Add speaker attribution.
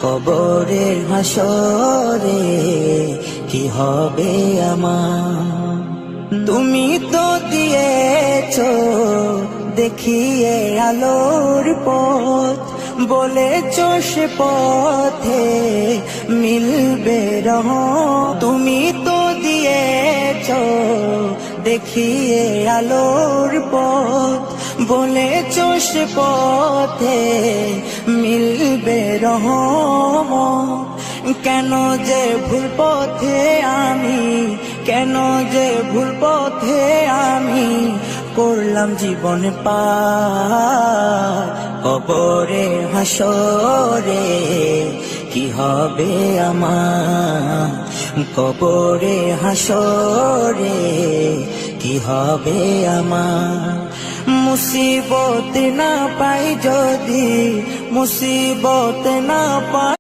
Speaker 1: কবরে হাসরে কি হবে আমার। তুমি তো দিয়েছো দেখিয়ে আলোর পথ, বলেছো সে পথে মিলবে রহমত। তুমি তো দিয়েছো দেখিয়ে আলোর পথ, বলেছো সে পথে মিলবে রহমত। কেন যে ভুল পথে আমি, কেন যে ভুল পথে আমি করলাম জীবন পার। কবরে হাসরে কি হবে আমার, কবরে হাসরে কি হবে আমার। মুসিবত না পাই যদি, মুসিবত না পাই